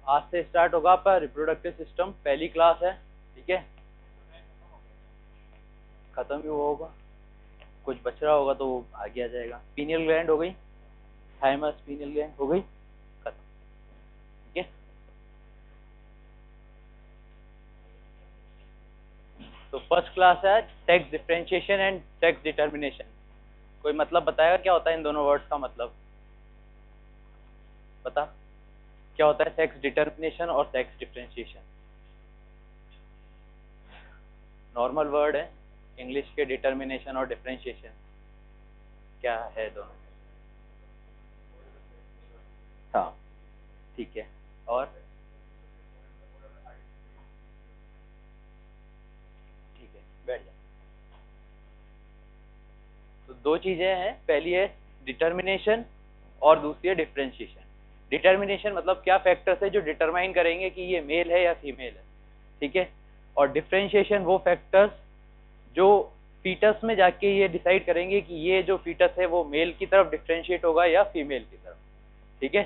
आज से स्टार्ट होगा आपका रिप्रोडक्टिव सिस्टम, पहली क्लास है, ठीक है। खत्म भी हुआ होगा, कुछ बच रहा होगा तो आगे आ जाएगा। पीनियल ग्लैंड हो गई, थाइमस पीनियल ग्लैंड हो गई, खत्म, ठीक है। तो फर्स्ट क्लास है sex differentiation and sex determination. कोई मतलब बताएगा क्या होता है इन दोनों वर्ड्स का मतलब? बता, क्या होता है सेक्स डिटर्मिनेशन और सेक्स डिफरेंशिएशन? नॉर्मल वर्ड है इंग्लिश के, डिटर्मिनेशन और डिफरेंशिएशन क्या है दोनों? हाँ, ठीक है। और ठीक है, बैठ जा। तो दो चीजें हैं, पहली है डिटर्मिनेशन और दूसरी है डिफरेंशिएशन। डिटर्मिनेशन मतलब क्या फैक्टर्स है जो डिटरमाइन करेंगे कि ये मेल है या फीमेल है, ठीक है। और डिफरेंशिएशन वो फैक्टर्स जो फीटस में जाके ये डिसाइड करेंगे कि ये जो फीटस है वो मेल की तरफ डिफरेंशिएट होगा या फीमेल की तरफ, ठीक है।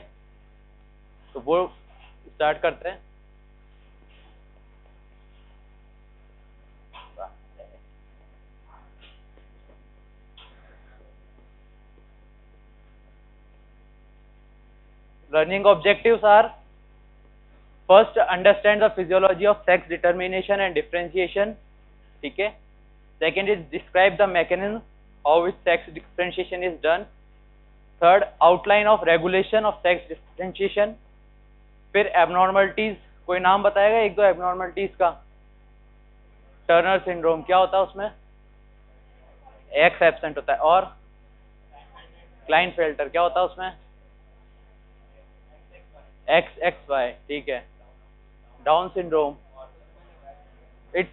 तो वो स्टार्ट करते हैं। Learning objectives are: first, understand the physiology of sex determination and differentiation, ठीक है। Second is describe the mechanism how which sex differentiation is done. Third, outline of regulation of sex differentiation. फिर abnormalities, कोई नाम बताएगा एक दो abnormalities का? Turner syndrome क्या होता है उसमें? एक्स एब्सेंट होता है। और क्लाइनफेल्टर क्या होता है उसमें? एक्स एक्स वाई, ठीक है। Down syndrome, it's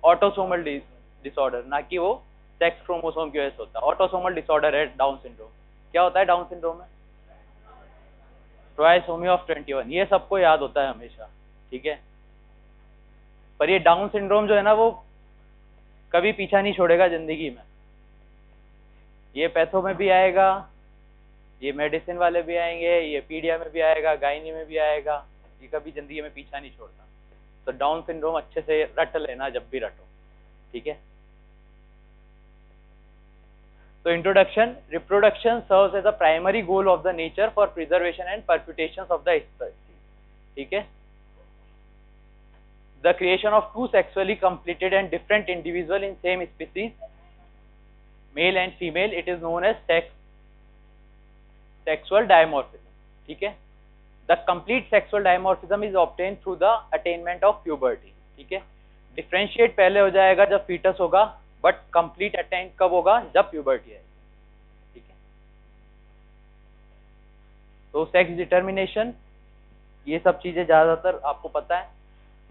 autosomal disorder, ना कि वो सेक्स क्रोमोसोम की वजह से होता है। ऑटोसोमल डिसऑर्डर है डाउन सिंड्रोम। क्या होता है डाउन सिंड्रोम में? ट्राइसोमी ऑफ 21, ये सबको याद होता है हमेशा, ठीक है। पर ये डाउन सिंड्रोम जो है ना वो कभी पीछा नहीं छोड़ेगा जिंदगी में। ये पैथो में भी आएगा, ये मेडिसिन वाले भी आएंगे, ये पीडिया में भी आएगा, गायनी में भी आएगा, ये कभी जिंदगी में पीछा नहीं छोड़ता। तो डाउन सिंड्रोम अच्छे से रट लेना जब भी रटो, ठीक है। तो introduction: reproduction serves as a primary goal of the nature for preservation and perpetuation of the species, ठीक है। The creation of two sexually completed and different individual in same species, male and female, it is known as sexual dimorphism, ठीक है। The complete sexual dimorphism is obtain through the attainment of puberty, ठीक है। Differentiate पहले हो जाएगा जब foetus होगा, but complete attain कब होगा? जब प्यूबर्टी आएगी, ठीक है। तो सेक्स डिटर्मिनेशन, ये सब चीजें ज्यादातर आपको पता है।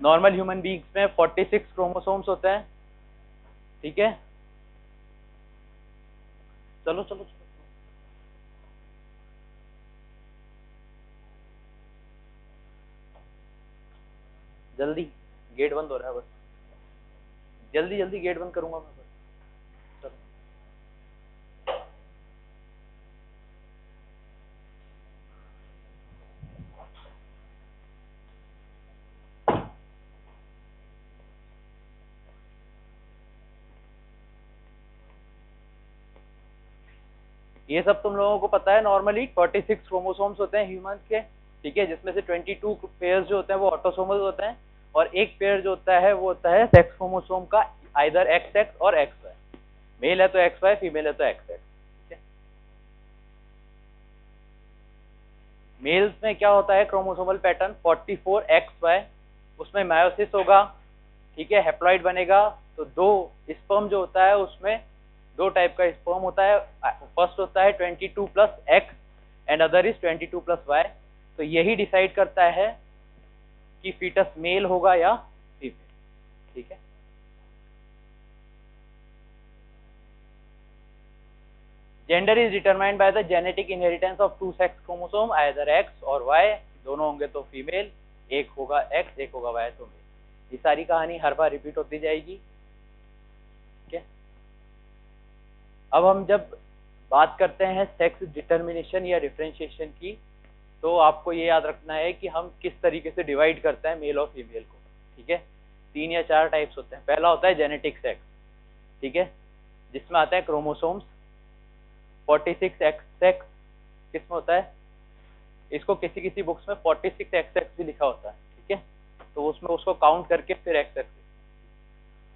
नॉर्मल ह्यूमन बीइंग्स में 46 क्रोमोसोम्स होते हैं, ठीक है। चलो चलो, जल्दी, गेट बंद हो रहा है बस, जल्दी जल्दी गेट बंद करूंगा मैं बस। चलो, ये सब तुम लोगों को पता है। नॉर्मली 46 क्रोमोसोम्स होते हैं ह्यूमंस के, ठीक है, जिसमें से 22 पेयर्स जो होते हैं वो ऑटोसोमल होते हैं, और एक पेयर जो होता है वो होता है सेक्स क्रोमोसोम का, आइदर एक्स एक्स और एक्स वाई। मेल है तो एक्स वाई, फीमेल है तो एक्स एक्स, ठीक है। मेल्स में क्या होता है क्रोमोसोमल पैटर्न? 44 एक्स वाई, उसमें मायोसिस होगा, ठीक है, हैप्लॉइड बनेगा। तो दो स्पर्म जो होता है उसमें दो टाइप का स्पर्म होता है। फर्स्ट होता है 22 plus X and other is 22 plus Y. तो यही डिसाइड करता है कि फीटस मेल होगा या फीमेल, ठीक है। Gender is determined by the genetic inheritance of two sex chromosome, either X और वाई, दोनों होंगे तो फीमेल, एक होगा एक्स एक होगा वाई तो मेल। ये सारी कहानी हर बार रिपीट होती जाएगी, ठीक है। अब हम जब बात करते हैं सेक्स डिटर्मिनेशन या डिफरेंशिएशन की, तो आपको ये याद रखना है कि हम किस तरीके से डिवाइड करते हैं मेल और फीमेल को, ठीक है। 3 या 4 टाइप्स होते हैं। पहला होता है जेनेटिक सेक्स, ठीक है, जिसमें आता है क्रोमोसोम्स। 46 एक्स सेक्स किसमें होता है, इसको किसी किसी बुक्स में 46 एक्स एक्स भी लिखा होता है, ठीक है, तो उसमें उसको काउंट करके फिर एक्स एक्स।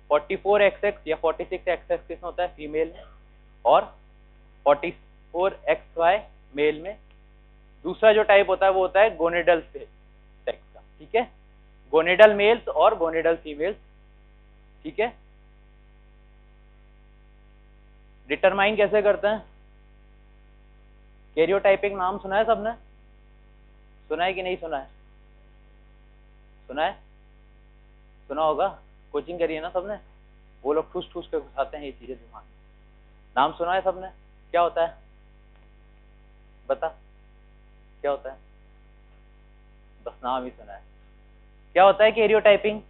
44 एक्स एक्स या 46 एक्स एक्स किसमें होता है, फीमेल में, और 44 एक्स वाई मेल में। दूसरा जो टाइप होता है वो होता है गोनेडल सेक्स का, ठीक है, गोनेडल मेल्स और गोनेडल फीमेल्स, ठीक है। डिटरमाइन कैसे करते हैं, कैरियोटाइपिंग नाम सुना है सबने, सुना है कि नहीं सुना है, सुना है, सुना होगा, कोचिंग करी है ना सबने, वो लोग ठूस ठूस के घुसाते हैं ये चीजें दिमाग में। नाम सुना है सबने, क्या होता है बता, क्या होता है, बस नाम ही सुना है। क्या होता है कैरियोटाइपिंग,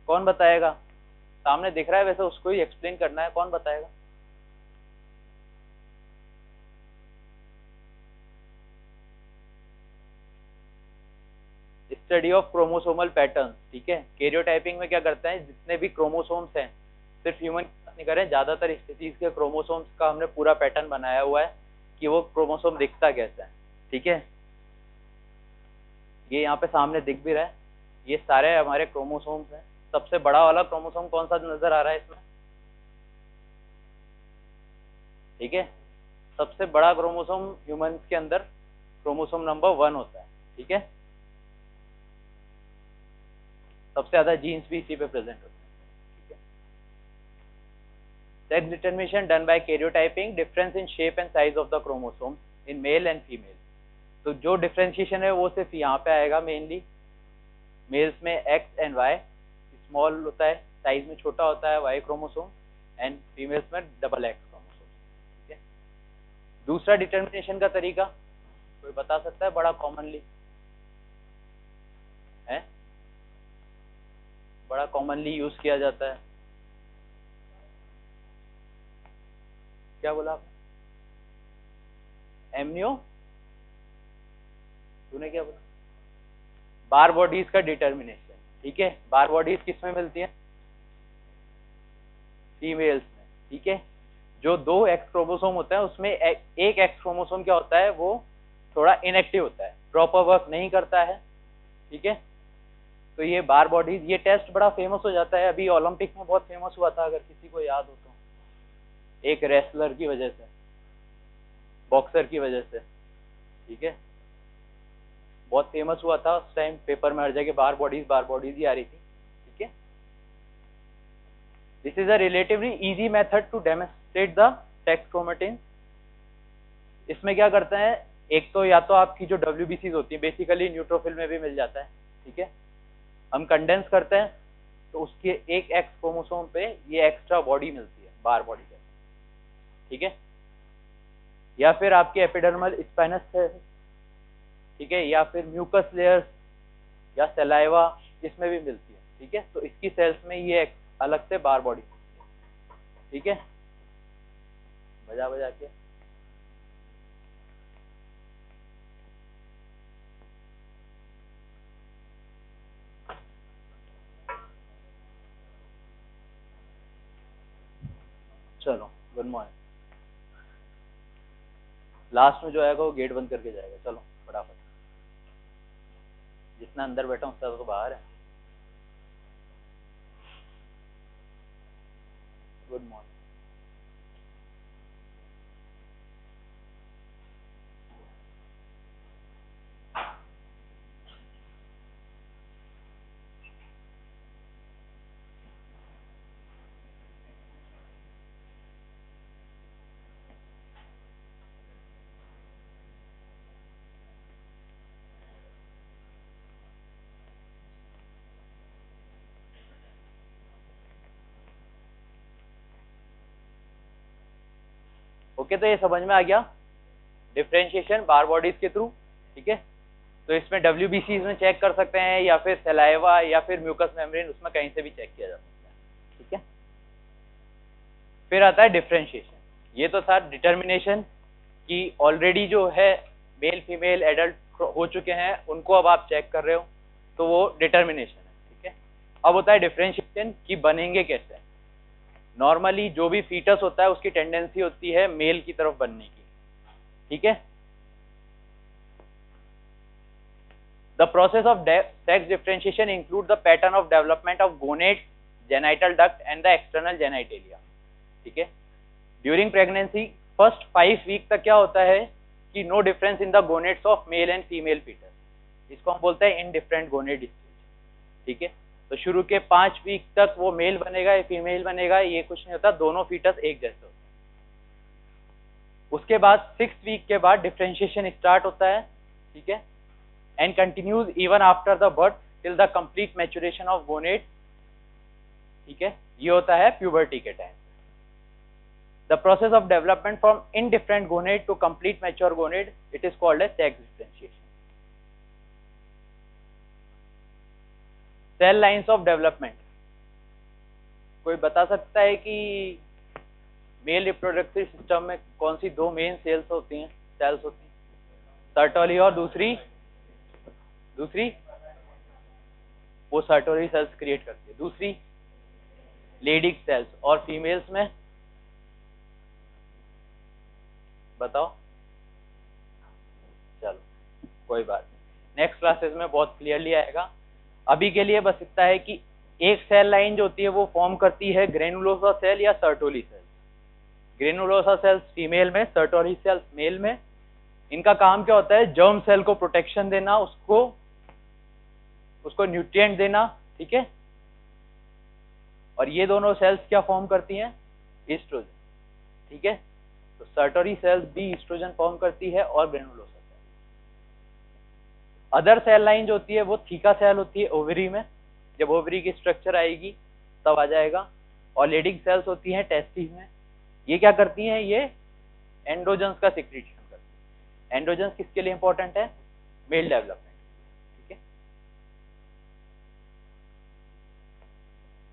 कौन बताएगा, सामने दिख रहा है वैसे उसको ही एक्सप्लेन करना है, कौन बताएगा। स्टडी ऑफ क्रोमोसोमल पैटर्न, ठीक है। कैरियोटाइपिंग में क्या करते हैं, जितने भी क्रोमोसोम्स हैं, सिर्फ ह्यूमन नहीं करें, ज्यादातर स्पीसीज के क्रोमोसोम्स का हमने पूरा पैटर्न बनाया हुआ है कि वो क्रोमोसोम दिखता कैसा है, ठीक है। ये यहाँ पे सामने दिख भी रहा है, ये सारे हमारे क्रोमोसोम्स हैं। सबसे बड़ा वाला क्रोमोसोम कौन सा नजर आ रहा है इसमें, ठीक है, सबसे बड़ा क्रोमोसोम ह्यूमंस के अंदर क्रोमोसोम नंबर 1 होता है, ठीक है। सबसे ज्यादा जीन्स भी इसी पे प्रेजेंट होते हैं, ठीक है। Sex determination done by karyotyping, difference in shape and size of the chromosome in male and female. तो जो डिफरेंशिएशन है वो सिर्फ यहाँ पे आएगा, मेनली मेल्स में एक्स एंड वाई स्मॉल होता है, साइज में छोटा होता है वाई क्रोमोसोम, एंड फीमेल्स में डबल एक्स क्रोमोसोम, ठीक है। दूसरा डिटरमिनेशन का तरीका कोई बता सकता है, बड़ा कॉमनली है, बड़ा कॉमनली यूज किया जाता है, क्या बोला आपने, एमनियो, तूने क्या बोला, बार बॉडीज का डिटरमिनेशन, ठीक है। बार बॉडीज किस में मिलती है, फीमेल्स में, ठीक है। जो 2 एक्स क्रोमोसोम होता है उसमें एक एक्स क्रोमोसोम क्या होता है, वो थोड़ा इनएक्टिव होता है, प्रॉपर वर्क नहीं करता है, ठीक है। तो ये बार बॉडीज, ये टेस्ट बड़ा फेमस हो जाता है, अभी ओलंपिक में बहुत फेमस हुआ था, अगर किसी को याद हो तो, एक रेसलर की वजह से, बॉक्सर की वजह से, ठीक है, बहुत फेमस हुआ था उस टाइम, पेपर में हर जगह बार बॉडीज ही आ रही थी, ठीक है। This is a relatively easy method to demonstrate the sex chromatin. इसमें क्या करते हैं, एक तो या तो आपकी जो WBCs होती है, बेसिकली न्यूट्रोफिल में भी मिल जाता है, ठीक है, हम कंडेंस करते हैं तो उसके एक एक्स क्रोमोसोम पे ये एक्स्ट्रा बॉडी मिलती है, बार बॉडी है, ठीक है। या फिर आपके एपिडर्मल स्पाइनस है, ठीक है, या फिर म्यूकस लेयर्स या सलाइवा, इसमें भी मिलती है, ठीक है। तो इसकी सेल्स में ये अलग से बार बॉडी, ठीक है, बजा बजा के। चलो गुड मॉर्निंग, लास्ट में जो आएगा वो गेट बंद करके जाएगा, चलो फटाफट, जितना अंदर बैठा हूँ उससे तो बाहर है। Good morning. ओके, तो ये समझ में आ गया डिफरेंशिएशन बार बॉडीज के थ्रू, ठीक है। तो इसमें WBCs में चेक कर सकते हैं, या फिर सलाइवा या फिर म्यूकस मेम्ब्रेन, उसमें कहीं से भी चेक किया जा सकता है, ठीक है। फिर आता है डिफरेंशिएशन, ये तो था डिटर्मिनेशन कि ऑलरेडी जो है मेल फीमेल एडल्ट हो चुके हैं, उनको अब आप चेक कर रहे हो, तो वो डिटर्मिनेशन है, ठीक है। अब होता है डिफरेंशिएशन कि बनेंगे कैसे। नॉर्मली जो भी फीटस होता है उसकी टेंडेंसी होती है मेल की तरफ बनने की, ठीक है। The process of sex differentiation includes the pattern of development of gonads, genital duct and the external genitalia, ठीक है। During pregnancy first 5 week तक क्या होता है कि no difference in the gonads of male and female fetus, इसको हम बोलते हैं indifferent gonad stage, ठीक है। तो शुरू के 5 वीक तक वो मेल बनेगा या फीमेल बनेगा ये कुछ नहीं होता, दोनों फीटस एक जैसे होते हैं। उसके बाद 6 वीक के बाद डिफरेंशिएशन स्टार्ट होता है, ठीक है, and continues even after the birth till the complete maturation of gonad, ठीक है। ये होता है puberty के time. The process of development from indifferent gonad to complete mature gonad, it is called as sex differentiation. Cell lines of development, कोई बता सकता है कि मेल रिप्रोडक्टिव सिस्टम में कौन सी दो मेन सेल्स होती हैं, सेल्स होती हैं? सर्टोली और दूसरी वो सर्टोरी सेल्स क्रिएट करती है, दूसरी लेडिक सेल्स। और फीमेल्स में बताओ, चलो कोई बात नहीं, नेक्स्ट क्लासेस में बहुत क्लियरली आएगा। अभी के लिए बस इतना है कि एक सेल लाइन जो होती है वो फॉर्म करती है ग्रेनुलोसा सेल या Sertoli cells. Granulosa cells female में, सर्टोली सेल्स मेल में। इनका काम क्या होता है? जर्म सेल को प्रोटेक्शन देना, उसको न्यूट्रिएंट देना, ठीक है। और ये दोनों सेल्स क्या फॉर्म करती हैं? ईस्ट्रोजन, ठीक है। तो सर्टोरी सेल्स भी ईस्ट्रोजन फॉर्म करती है और granulosa cell. Other cell line जो होती है वो थीका सेल होती है ओवरी में, जब ओवरी की स्ट्रक्चर आएगी तब आ जाएगा। और लेडिक सेल्स होती हैं टेस्टिस में। ये क्या करती हैं? ये एंड्रोजन्स का सिक्रीशन करती है। एंड्रोजन्स किसके लिए इंपॉर्टेंट है? मेल डेवलपमेंट, ठीक है।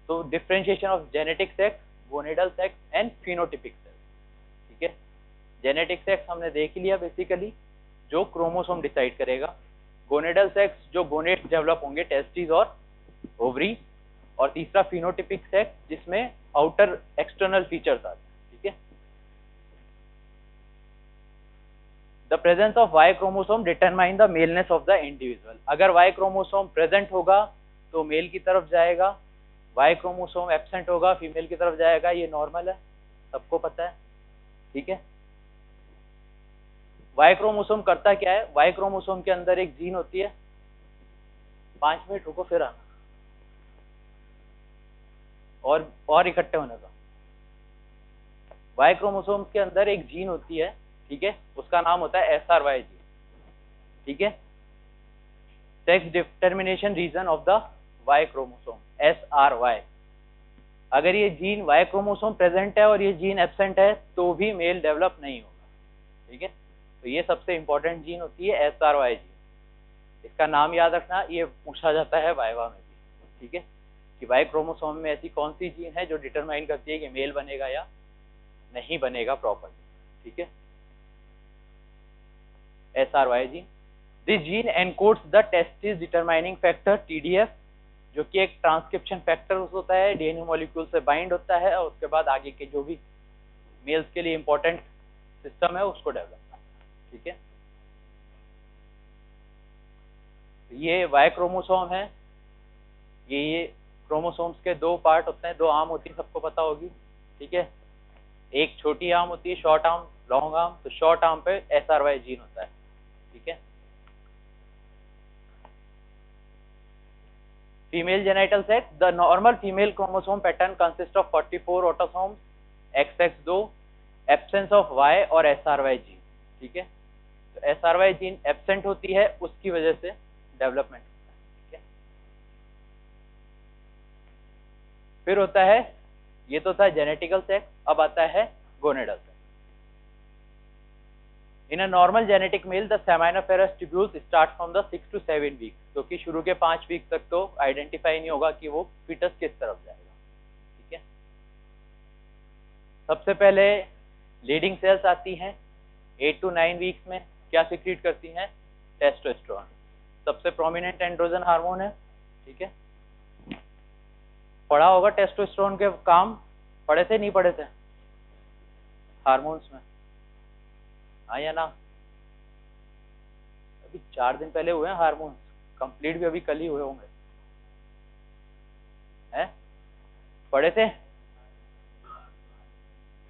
तो differentiation of genetic sex, gonadal sex and phenotypic sex, ठीक है। जेनेटिक सेक्स हमने देख लिया, बेसिकली जो क्रोमोसोम डिसाइड करेगा। गोनेडल सेक्स जो गोनेड्स डेवलप होंगे टेस्टिस और ओवरी। और तीसरा फिनोटिपिक सेक्स जिसमें आउटर एक्सटर्नल फीचर्स आते हैं, ठीक है। The presence of Y chromosome determine the maleness of the individual. अगर वाई क्रोमोसोम प्रेजेंट होगा तो मेल की तरफ जाएगा, वाई क्रोमोसोम एब्सेंट होगा फीमेल की तरफ जाएगा। ये नॉर्मल है, सबको पता है, ठीक है। वाई क्रोमोसोम करता क्या है? वाई क्रोमोसोम के अंदर एक जीन होती है, 5 मिनट रुको फिर आना और इकट्ठे होने का। वाई क्रोमोसोम के अंदर एक जीन होती है, ठीक है, उसका नाम होता है SRY जीन, ठीक है। Sex determination region of the Y chromosome, SRY। अगर ये जीन वाई क्रोमोसोम प्रेजेंट है और ये जीन एब्सेंट है तो भी मेल डेवलप नहीं होगा, ठीक है। तो ये सबसे इंपॉर्टेंट जीन होती है SRY जीन। इसका नाम याद रखना, ये पूछा जाता है वाइवा में भी, ठीक है, कि वाई क्रोमोसोम में ऐसी कौन सी जीन है जो डिटरमाइन करती है कि मेल बनेगा या नहीं बनेगा प्रॉपर्ली, ठीक है। SRY gene. This gene encodes the testis determining factor TDF, जो कि एक ट्रांसक्रिप्शन फैक्टर होता है, DNA मॉलिक्यूल से बाइंड होता है और उसके बाद आगे के जो भी मेल्स के लिए इंपॉर्टेंट सिस्टम है उसको डेवलप करता है, ठीक है। ये वाई क्रोमोसोम है। ये क्रोमोसोम्स के 2 पार्ट होते हैं, 2 आर्म होती है, सबको पता होगी, ठीक है। एक छोटी आर्म होती है, शॉर्ट आर्म, लॉन्ग आर्म। तो शॉर्ट आर्म पे SRY जीन होता है, ठीक है। Female genital sex, the normal female chromosome pattern consist of 44 autosomes, XX2, absence of Y और SRY जीन, ठीक है। तो SRY जीन एब्सेंट होती है, उसकी वजह से डेवलपमेंट होता है, ठीक है। फिर होता है, ये तो था जेनेटिकल सेक्स, अब आता है gonadal sex. In a normal genetic male the seminiferous tubules start from the 6 to 7 week, क्योंकि शुरू के 5 वीक तक तो आइडेंटिफाई नहीं होगा कि वो फीटस किस तरफ जाएगा, ठीक है। सबसे पहले लीडिंग सेल्स आती हैं 8 to 9 वीक्स में, क्या सिक्रीट करती हैं? टेस्टोस्टेरोन, सबसे प्रोमिनेंट एंड्रोजन हार्मोन है, ठीक है। पढ़ा होगा टेस्टोस्टेरोन के काम, पढ़े थे नहीं पढ़े थे हार्मोन्स में, हाँ या ना? अभी 4 दिन पहले हुए हैं हार्मोन्स, कंप्लीट भी अभी कल ही हुए होंगे, हैं? पढ़े थे?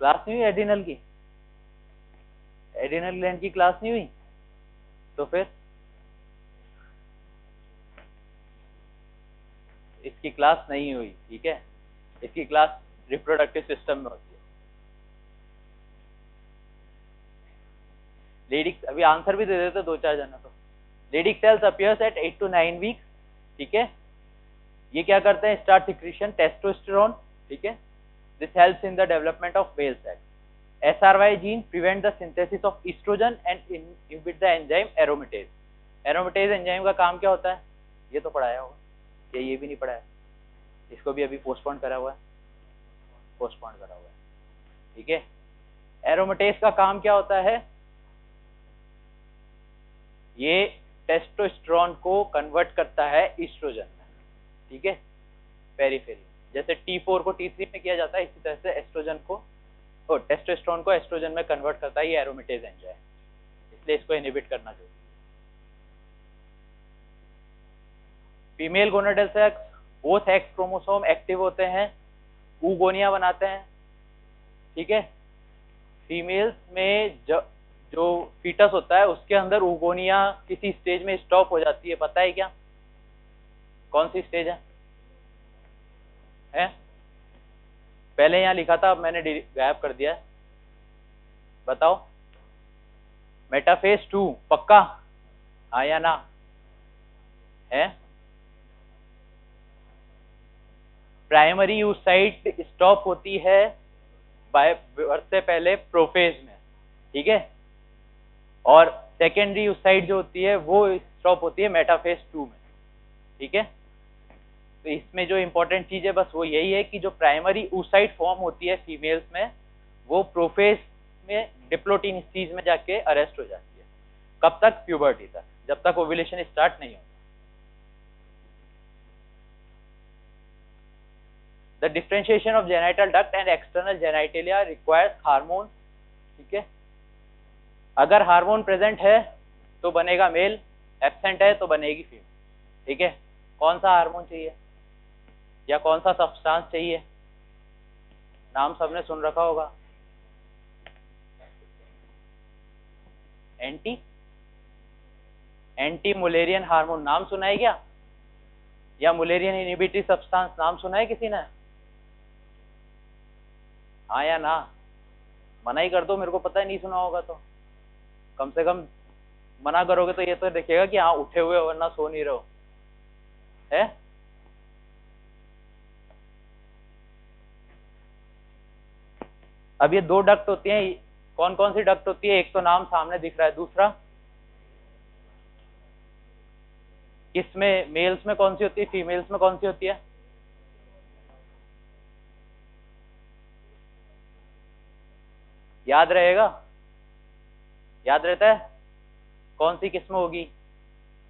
क्लास नहीं हुई एड्रिनल की? एड्रिनल ग्लैंड की क्लास नहीं हुई? तो फिर इसकी क्लास नहीं हुई, ठीक है। इसकी क्लास रिप्रोडक्टिव सिस्टम में होती है। लेडिक, अभी आंसर भी दे देते 2-4 जना तो। Leydig cells appears eight 8 to 9 weeks, ठीक है। ये क्या करते हैं? स्टार्ट सिक्रीशन टेस्टोस्टेरोन, ठीक है। This helps in the development of male sex. SRY gene prevent the synthesis of oestrogen and inhibit the enzyme aromatase. Aromatase enzyme का काम क्या होता है? ये तो पढ़ाया होगा, ये भी नहीं पढ़ाया, इसको भी अभी पोस्टपोन करा हुआ है, पोस्टपोन करा हुआ है, ठीक है। एरोमेटेज का काम क्या होता है? ये टेस्टोस्टेरोन को कन्वर्ट करता है ईस्ट्रोजन में, ठीक है, पेरिफेरी। जैसे T4 को T3 में किया जाता है, इसी तरह से एस्ट्रोजन को, टेस्टोस्टेरोन को एस्ट्रोजन में कन्वर्ट करता है ये एरोमेटेज एंजाइम, इसलिए इसको इनहिबिट करना जरूरी है। Female gonadal sex, both x chromosome active होते हैं, oogonia बनाते हैं, ठीक है। फीमेल्स में जो फीटस होता है उसके अंदर oogonia किसी स्टेज में स्टॉप हो जाती है, पता है क्या? कौन सी स्टेज है? पहले यहाँ लिखा था, अब मैंने गायब कर दिया है, बताओ। मेटाफेज 2 पक्का, हाँ या ना? है प्राइमरी यूसाइट स्टॉप होती है बर्थ से पहले प्रोफेज में, ठीक है, और सेकेंडरी यूसाइट जो होती है वो स्टॉप होती है मेटाफेज 2 में, ठीक है। तो इसमें जो इंपॉर्टेंट चीज है बस वो यही है कि जो प्राइमरी oocyte फॉर्म होती है फीमेल्स में, वो प्रोफेज में डिप्लोटीन स्टेज में जाके अरेस्ट हो जाती है। कब तक? प्यूबर्टी तक, जब तक ओव्यूलेशन स्टार्ट नहीं होता। The differentiation of genital duct and external genitalia requires hormone, ठीक है। अगर हार्मोन प्रेजेंट है तो बनेगा मेल, एब्सेंट है तो बनेगी फीमेल, ठीक है। कौन सा हार्मोन चाहिए या कौन सा सब्सटेंस चाहिए? नाम सबने सुन रखा होगा, एंटी मुलेरियन हार्मोन, नाम सुना है क्या? या मुलेरियन इनहिबिटरी सब्सटेंस नाम सुना है किसी ने? हाँ या ना? मना ही कर दो, मेरे को पता है नहीं सुना होगा तो। कम से कम मना करोगे तो ये तो देखिएगा कि हाँ उठे हुए हो वरना सो नहीं रहो, है? अब ये 2 डक्ट होती हैं, कौन कौन सी डक्ट होती है? एक तो नाम सामने दिख रहा है, दूसरा किसमें? मेल्स में कौन सी होती है, फीमेल्स में कौन सी होती है? याद रहेगा? याद रहता है? कौन सी किस्म होगी?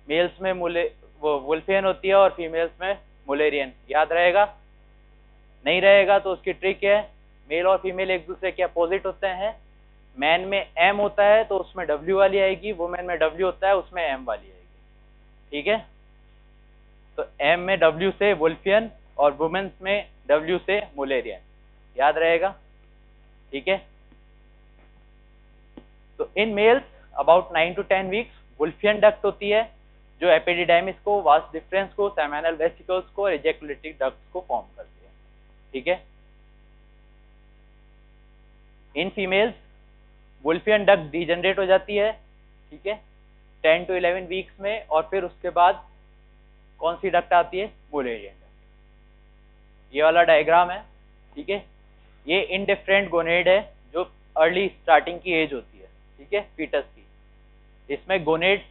मेल्स में वो वुल्फियन होती है और फीमेल्स में मुलेरियन, याद रहेगा? नहीं रहेगा तो उसकी ट्रिक है, मेल और फीमेल एक दूसरे के अपोजिट होते हैं। मैन में एम होता है तो उसमें डब्ल्यू वाली आएगी, वुमेन में डब्ल्यू होता है उसमें एम वाली आएगी, ठीक है। तो एम में डब्ल्यू से वुल्फियन और वुमेन्स में डब्ल्यू से मुलेरियन, याद रहेगा, ठीक है। तो in males about 9 to 10 weeks वुल्फियन duct होती है जो एपिडिडाइमिस को, वास डिफरेंस को, सेमिनल वेसिकल्स को, एजेकुलेटरी डक्ट्स को फॉर्म करती है, ठीक है। इन फीमेल्स वुल्फियन डक्ट डिजनरेट हो जाती है, ठीक है, 10 to 11 वीक्स में, और फिर उसके बाद कौन सी डक्ट आती है? Mullerian duct. ये वाला डायग्राम है, ठीक है। ये इंडिफरेंट गोनेड है जो अर्ली स्टार्टिंग की एज होती है, ठीक है, फीटस की। इसमें गोनेड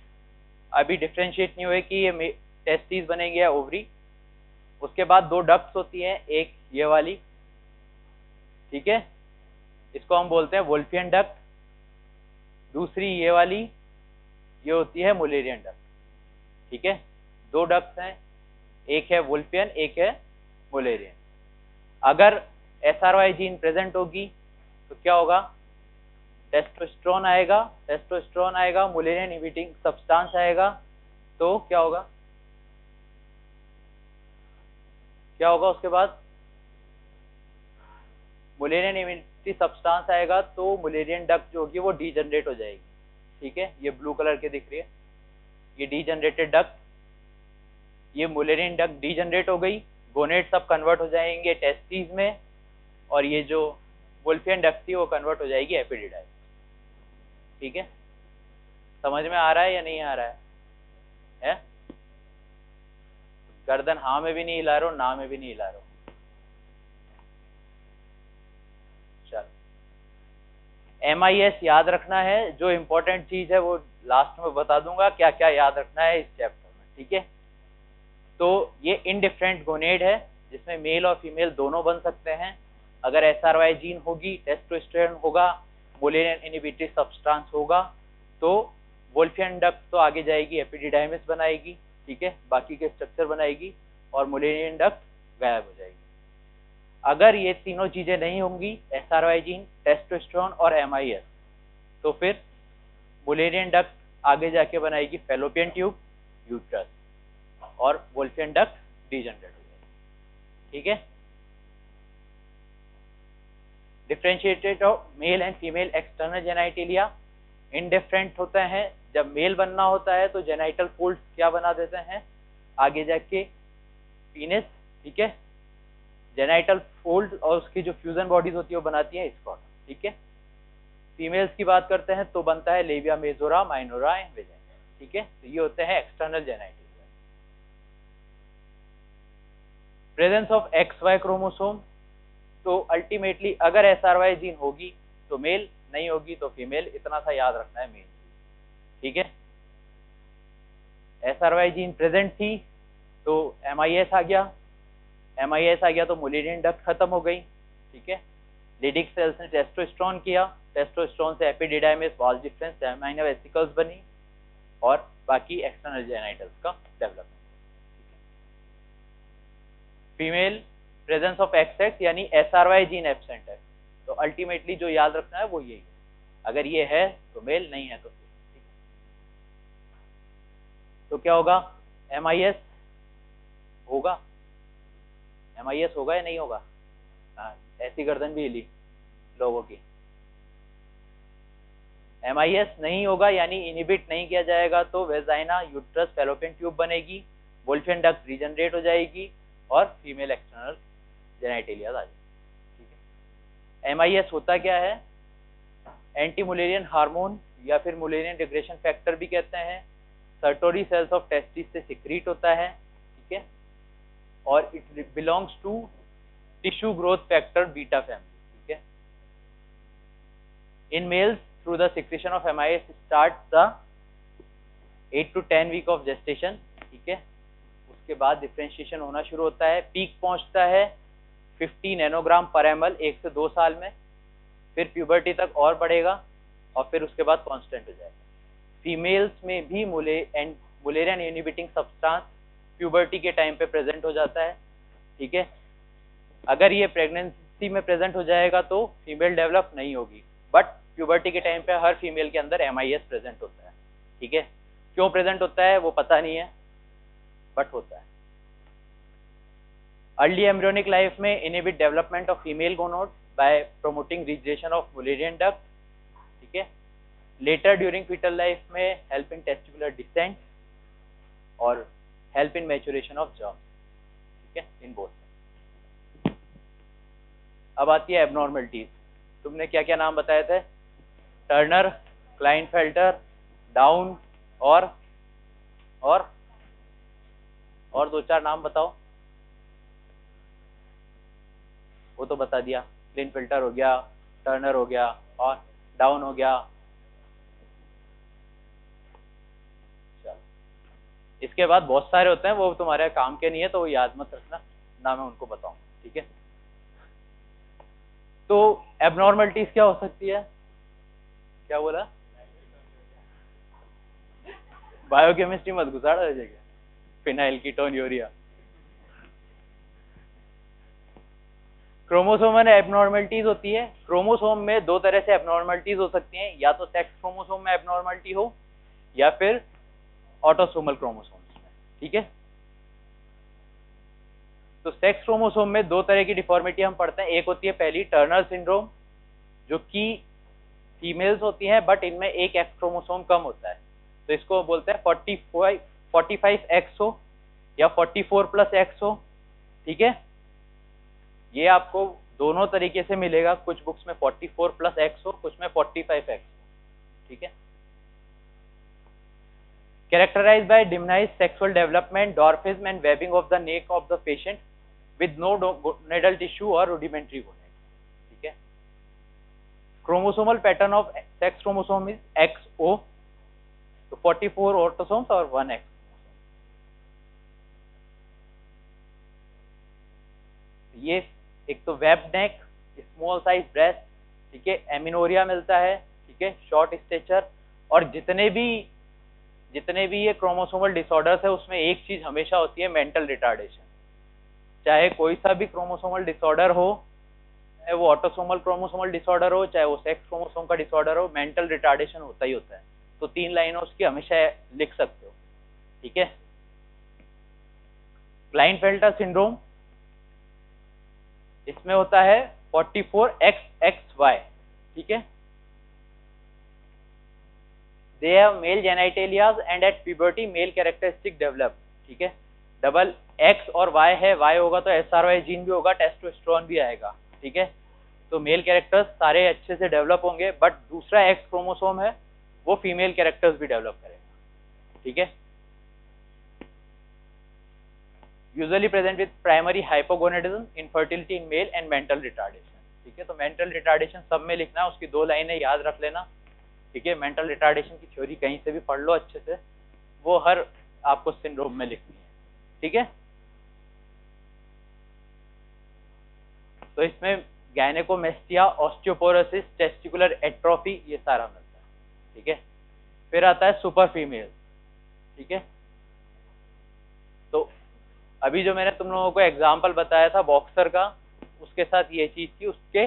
अभी डिफरेंशिएट नहीं हुए कि ये टेस्टिस बनेगी या ओवरी। उसके बाद 2 डक्ट्स होती हैं, एक ये वाली, ठीक है, इसको हम बोलते हैं वोल्फियन डक्ट। दूसरी ये वाली, ये होती है मुलेरियन डक्ट। ठीक है, दो डक्ट्स हैं, एक है वोल्फियन, एक है मुलेरियन। अगर SRY जीन प्रेजेंट होगी तो क्या होगा, टेस्टोस्टेरोन आएगा, टेस्टोस्टेरोन आएगा, मुलेरियन इनहिबिटिंग सब्सटेंस आएगा, तो क्या होगा, क्या होगा उसके बाद मुलेरियन इनहिबिटिंग सब्सटेंस आएगा, तो मुलेरियन डक्ट जो होगी वो डीजनरेट हो जाएगी। ठीक है, ये ब्लू कलर के दिख रही है, ये डीजनरेटेड डक्ट, ये मुलेरियन डक्ट डीजनरेट हो गई, गोनेट सब कन्वर्ट हो जाएंगे टेस्टिस में, और ये जो वोल्फियन डक्ट थी वो कन्वर्ट हो जाएगी एपिडिडाइमिस। ठीक है, समझ में आ रहा है या नहीं आ रहा है? गर्दन हाँ में भी नहीं हिला रहा हूँ, ना में भी नहीं हिला रहा हूँ। चलो, MIS याद रखना है, जो इम्पोर्टेंट चीज है वो लास्ट में बता दूंगा क्या क्या याद रखना है इस चैप्टर में। ठीक है, तो ये इनडिफरेंट गोनेड है जिसमें मेल और फीमेल दोनों बन सकते हैं। अगर SRY जीन होगी, टेस्टोस्टेरोन होगा, मुलेरियन इनहिबिटरी सब्सटेंस होगा, तो वोल्फियन डक्ट तो आगे जाएगी, एपिडिडाइमिस बनाएगी। ठीक है, बाकी के स्ट्रक्चर बनाएगी, और मुलेरियन डक्ट गायब हो जाएगी। अगर ये तीनों चीजें नहीं होंगी, SRY जीन, टेस्टोस्टेरोन और MIS, तो फिर मुलेरियन डक्ट आगे जाके बनाएगी फैलोपियन ट्यूब, यूट्रस, और वोल्फियन डक्ट डीजनरेट हो जाएगी। ठीक है, differentiated of male and female external genitalia. Indifferent होता है, जब मेल बनना होता है तो जेनाइटल फोल्ड्स क्या बना देते हैं, आगे जाके पीनिस। ठीक है, जेनाइटल फोल्ड और उसकी जो फ्यूजन बॉडीज होती है वो बनाती है स्क्रॉटम। ठीक है, फीमेल्स की बात करते हैं तो बनता है labia majora, minora and vagina. ठीक है, तो ये होते हैं external genitalia. Presence of XY chromosome, तो अल्टीमेटली अगर SRY जीन होगी तो मेल, नहीं होगी तो फीमेल, इतना सा याद रखना है मेन। ठीक है, SRY जीन प्रेजेंट थी तो MIS आ गया, MIS आ गया तो मुलेरियन डक्ट खत्म हो गई। ठीक है, लेडिक सेल्स ने टेस्टोस्टेरोन किया, टेस्टोस्टेरोन से एपिडिडाइमिस, वाल्व डिफरेंस, लामिना वेसिकल्स बनी, और बाकी एक्सटर्नल जेनाइटल्स का development. Female, presence of XX यानी SRY जीन एब्सेंट है, तो अल्टीमेटली जो याद रखना है वो यही है, अगर ये है तो मेल, नहीं है तो फीमेल। तो क्या होगा, MIS होगा, MIS होगा या नहीं होगा? हाँ, ऐसी गर्दन भी हिली लोगों की। MIS नहीं होगा यानी इनहिबिट नहीं किया जाएगा, तो वेजाइना, यूट्रस, फैलोपियन ट्यूब बनेगी, वोल्फियन डक्ट रीजनरेट हो जाएगी, और फीमेल एक्सटर्नल जेनाइटेलिया आ जाएगी। ठीक है, MIS होता क्या है, एंटी मुलेरियन हार्मोन या फिर मुलेरियन डिग्रेशन फैक्टर भी कहते हैं, सर्टोरी सेल्स ऑफ टेस्टिस से सिक्रीट होता है। ठीक है, और it belongs to tissue growth factor beta family. ठीक है, in males through the secretion of MIS start the 8 to 10 week of gestation. ठीक है, उसके बाद डिफरेंशिएशन होना शुरू होता है, पीक पहुंचता है 50 नैनोग्राम पर ml 1 से 2 साल में, फिर प्यूबर्टी तक और बढ़ेगा, और फिर उसके बाद कांस्टेंट हो जाएगा। फीमेल्स में भी मुलेरियन इनहिबिटिंग सब्सटेंस प्यूबर्टी के टाइम पे प्रेजेंट हो जाता है। ठीक है, अगर ये प्रेगनेंसी में प्रेजेंट हो जाएगा तो फीमेल डेवलप नहीं होगी, बट प्यूबर्टी के टाइम पे हर फीमेल के अंदर MIS प्रेजेंट होता है। ठीक है, क्यों प्रेजेंट होता है वो पता नहीं है, बट होता है। अर्ली एम्ब्रियोनिक लाइफ में inhibit development of female gonad by promoting regression of Mullerian duct. ठीक है, लेटर ड्यूरिंग फीटल लाइफ में हेल्प इन टेस्टिकुलर डिसेंट और help in maturation of germ. ठीक है, इन बोथ। अब आती है एबनॉर्मलिटीज। तुमने क्या क्या नाम बताए थे, टर्नर, क्लाइनफेल्टर, डाउन, और 2-4 नाम बताओ। वो तो बता दिया, क्लाइनफेल्टर हो गया, टर्नर हो गया, और डाउन हो गया। इसके बाद बहुत सारे होते हैं, वो तुम्हारे काम के नहीं है तो वो याद मत रखना, ना मैं उनको बताऊं। ठीक है, तो एबनॉर्मलिटीज क्या हो सकती है? क्या बोला? बायोकेमिस्ट्री मत घुसाड़ा हो जाएगा। Phenyl ketone urea. Chromosomal abnormalities होती है। क्रोमोसोम में दो तरह से एबनॉर्मलिटीज हो सकती हैं, या तो सेक्स क्रोमोसोम में एबनॉर्मलिटी हो या फिर ऑटोसोमल क्रोमोसोम्स में। ठीक है, तो सेक्स क्रोमोसोम में दो तरह की डिफॉर्मिटी हम पढ़ते हैं। एक होती है पहली टर्नर सिंड्रोम, जो कि फीमेल्स होती हैं बट इनमें एक एक्स क्रोमोसोम कम होता है, तो इसको बोलते हैं 45X हो या 44+X हो। ठीक है, ये आपको दोनों तरीके से मिलेगा, कुछ बुक्स में 44+X हो, कुछ में 45X हो। ठीक है, characterized by diminished sexual development, dwarfism and webbing of the neck of the patient with no gonadal tissue or rudimentary gonad. ठीक है, chromosomal pattern of sex chromosome is XO, तो 44 ऑटोसोम्स और 1 X। ये एक तो वेब नेक, small size breast, ठीक है, amenorrhoea मिलता है, ठीक है, शॉर्ट स्टेचर, और जितने भी ये क्रोमोसोमल डिसऑर्डर्स है उसमें एक चीज हमेशा होती है, मेंटल रिटार्डेशन। चाहे कोई सा भी क्रोमोसोमल डिसऑर्डर हो, चाहे वो ऑटोसोमल क्रोमोसोमल डिसऑर्डर हो, चाहे वो सेक्स क्रोमोसोम का डिसऑर्डर हो, मेंटल रिटार्डेशन होता ही होता है। तो 3 लाइनों उसकी हमेशा लिख सकते हो। ठीक है, क्लाइनफेल्टर सिंड्रोम, इसमें होता है 44XXY। ठीक है, they have male genitalia and at puberty male characteristic develop। ठीक है, डबल X और Y है, Y होगा तो SRY जीन भी होगा, टेस्टोस्टेरोन भी आएगा। ठीक है, तो मेल कैरेक्टर्स सारे अच्छे से डेवलप होंगे, बट दूसरा X क्रोमोसोम है वो फीमेल कैरेक्टर्स भी डेवलप करेगा। ठीक है, usually present with primary hypogonadism, infertility in male and mental retardation. ठीक है, तो मेंटल रिटार्डेशन सब में लिखना है, उसकी 2 लाइनें याद रख लेना। ठीक है, मेंटल रिटार्डेशन की थ्योरी कहीं से भी पढ़ लो अच्छे से, वो हर आपको सिंड्रोम में लिखनी है। ठीक है, तो इसमें गायनेकोमेस्टिया, ऑस्टियोपोरोसिस, टेस्टिकुलर एट्रोफी, ये सारा मिलता है। ठीक है, फिर आता है सुपर फीमेल। ठीक है, तो अभी जो मैंने तुम लोगों को एग्जाम्पल बताया था बॉक्सर का, उसके साथ ये चीज थी, उसके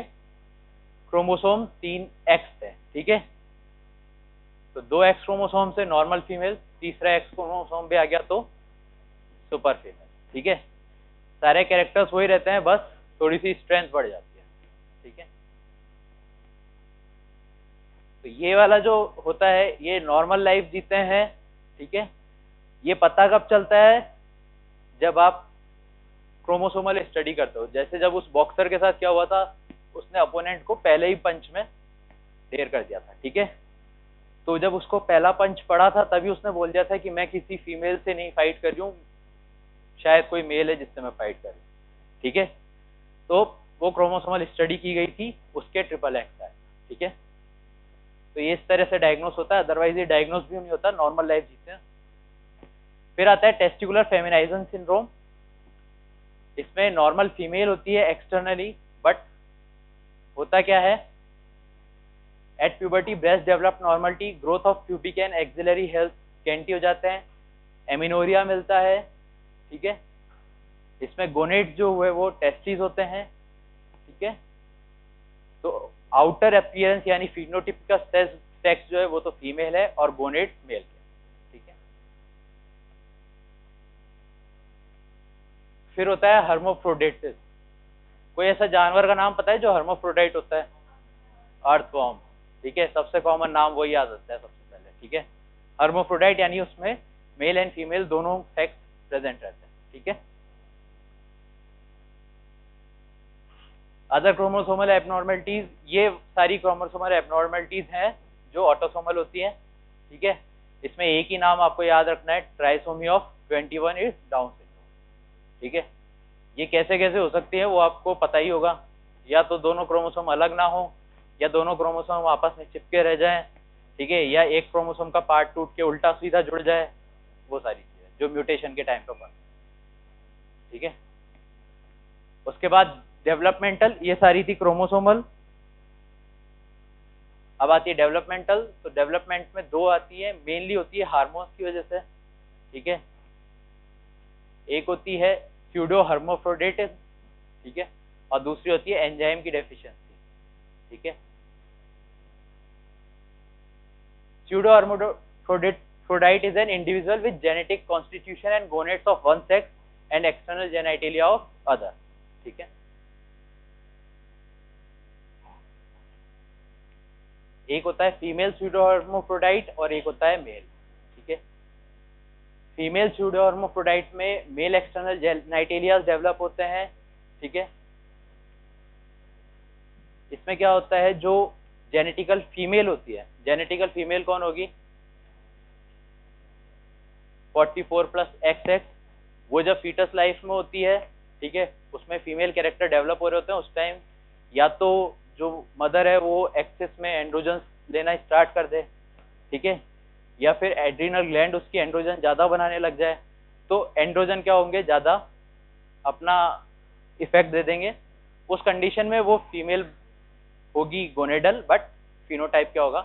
क्रोमोसोम 3X थे। ठीक है, तो 2X क्रोमोसोम से नॉर्मल फीमेल, तीसरा X क्रोमोसोम भी आ गया तो सुपर फीमेल। ठीक है, सारे कैरेक्टर्स वही रहते हैं, बस थोड़ी सी स्ट्रेंथ बढ़ जाती है। ठीक है, तो ये वाला जो होता है ये नॉर्मल लाइफ जीते हैं। ठीक है, ये पता कब चलता है? जब आप क्रोमोसोमल स्टडी करते हो। जैसे जब उस बॉक्सर के साथ क्या हुआ था, उसने अपोनेंट को पहले ही पंच में ढेर कर दिया था। ठीक है, तो जब उसको पहला पंच पड़ा था तभी उसने बोल दिया था कि मैं किसी फीमेल से नहीं फाइट कर रही हूँ, शायद कोई मेल है जिससे मैं फाइट कर रही हूँ। ठीक है, तो वो क्रोमोसोमल स्टडी की गई थी, उसके XXX आया। ठीक है, तो ये इस तरह से डायग्नोस होता है, अदरवाइज ये डायग्नोस भी नहीं होता, नॉर्मल लाइफ जीते हैं। फिर आता है टेस्टिकुलर फेमिनाइजेशन सिंड्रोम। इसमें नॉर्मल फीमेल होती है एक्सटर्नली, बट होता क्या है, at puberty breast develop normality, growth of pubic and axillary health scanty हो जाते हैं, एमिनोरिया मिलता है। ठीक है, इसमें गोनेट जो हुए वो टेस्टिस होते हैं। ठीक है, तो आउटर अपीयरेंस यानी फिनोटिपिकल सेक्स जो है वो तो फीमेल है और गोनेट मेल है। ठीक है, फिर होता है हर्माफ्रोडिटिस। कोई ऐसा जानवर का नाम पता है जो हर्माफ्रोडाइट होता है? अर्थवॉर्म। ठीक है, सबसे कॉमन नाम वही याद आता है सबसे पहले। ठीक है, हर्माफ्रोडाइट यानी उसमें मेल एंड फीमेल दोनों सेक्स प्रेजेंट रहते हैं। ठीक है, अदर क्रोमोसोमल एबनॉर्मलिटीज, ये सारी क्रोमोसोमल एबनॉर्मलिटीज हैं जो ऑटोसोमल होती है। ठीक है, इसमें एक ही नाम आपको याद रखना है, trisomy of 21 is down syndrome. ठीक है, ये कैसे कैसे हो सकती है वो आपको पता ही होगा, या तो दोनों क्रोमोसोम अलग ना हो, या दोनों क्रोमोसोम आपस में चिपके रह जाएं। ठीक है, या एक क्रोमोसोम का पार्ट टूट के उल्टा सीधा जुड़ जाए, वो सारी चीजें जो म्यूटेशन के टाइम पर। ठीक है, उसके बाद डेवलपमेंटल, ये सारी थी क्रोमोसोमल। अब आती है डेवलपमेंटल, तो डेवलपमेंट में दो आती है, मेनली होती है हार्मोन्स की वजह से, ठीक है। एक होती है स्यूडो हर्माफ्रोडिटिस, ठीक है, और दूसरी होती है एंजाइम की डेफिशिएंसी, ठीक है। Pseudo hermaphrodite is an individual with genetic constitution and gonads of one sex and external genitalia of other, ठीक है। एक होता है फीमेल स्यूडो hermaphrodite और एक होता है मेल, ठीक है। फीमेल स्यूडो hermaphrodite में मेल एक्सटर्नल जेनाइटेलियाज डेवलप होते हैं, ठीक है। इसमें क्या होता है, जो जेनेटिकल फीमेल होती है, जेनेटिकल फीमेल कौन होगी, 44+XX, वो जब फीटस लाइफ में होती है, ठीक है, उसमें फीमेल कैरेक्टर डेवलप हो रहे होते हैं, उस टाइम या तो जो मदर है वो एक्सेस में एंड्रोजन लेना स्टार्ट कर दे, ठीक है, या फिर एड्रिनल ग्लैंड उसकी एंड्रोजन ज्यादा बनाने लग जाए, तो एंड्रोजन क्या होंगे, ज्यादा अपना इफेक्ट दे देंगे। उस कंडीशन में वो फीमेल होगी गोनेडल, बट फिनोटाइप क्या होगा,